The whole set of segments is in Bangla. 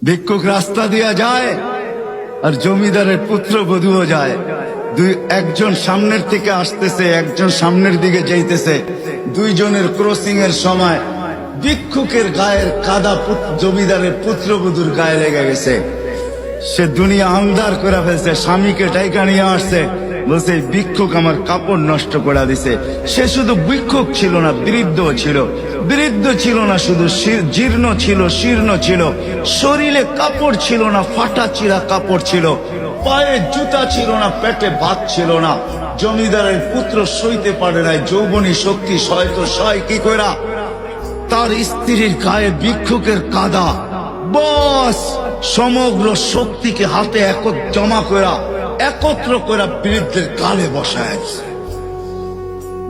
ভিক্ষুক রাস্তা দিয়া যায় আর জমিদারের পুত্রবধূও যায়। একজন সামনের থেকে আসতেছে, একজন সামনের দিকে যাইতেছে। দুইজনের ক্রসিং এর সময় ভিক্ষুকের গায়ের কাদা জমিদারের পুত্রবধূর গায়ে লেগে গেছে। সে দুনিয়া আন্ধার করে ফেলছে, স্বামীকে ডাইকা নিয়ে আসছে, বলছে ভিক্ষুক আমার কাপড় নষ্ট করে দিছে। সে শুধু ভিক্ষুক ছিল না, বৃদ্ধ ছিল। বৃদ্ধ ছিল না শুধু, জীর্ণ ছিল, শীর্ণ ছিল। শরীরে কাপড় ছিল না, ফাটা চিরা কাপড় ছিল। পায়ে জুতা ছিল না, পেটে ভাত ছিল না। জমিদারের পুত্র সইতে পারে নাই, যৌবনী শক্তি সয় তো সয় কি কইরা। তার স্ত্রীর গায়ে ভিক্ষুকের কাদা, বস সমগ্র শক্তিকে হাতে জমা করা, একত্র করা বৃদ্ধের গালে বসায়।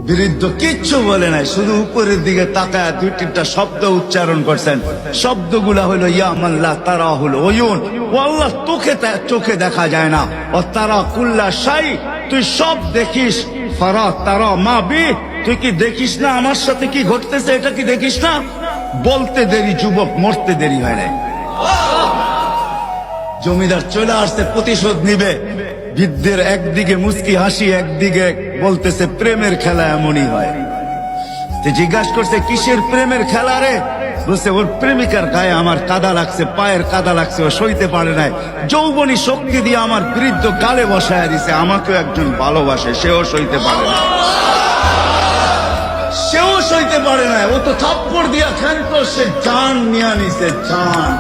বৃদ্ধ কিচ্ছু বলে নাই, শুধু উপরের দিকে তাকায় দুই তিনটা শব্দ উচ্চারণ করছেন। শব্দগুলা হলো ইয়া মাল্লাহ তারা হলো ওয়ুন, ও আল্লাহ চোখে দেখা যায় না। ও তারা কুল্লা শাই, তুই সব দেখিস। ফারা তারা মা বি, তুই কি দেখিস না আমার সাথে কি ঘটতেছে, এটা কি দেখিস না? বলতে দেরি যুবক, মরতে দেরি হয় না। জমিদার চলে আসছে, প্রতিশোধ নিবে। বৃদ্ধের একদিকে মুস্কি হাসি, একদিকে বলতেছে প্রেমের খেলা এমনই হয়। জিজ্ঞাসা করছে কিসের প্রেমের খেলা রে? বলছে ওর প্রেমিকার গায়ে আমার কাদা লাগছে, পায়ের কাদা লাগছে, ও সইতে পারে নাই। যৌবনী শক্তি দিয়ে আমার বৃদ্ধ গালে বসায় দিছে। আমাকেও একজন ভালোবাসে, সেও সইতে পারে না, সেও সইতে পারে না। ও তো থাপ্পড় দিয়া খেলতো, সে জান নিয়ে নিছে, জান।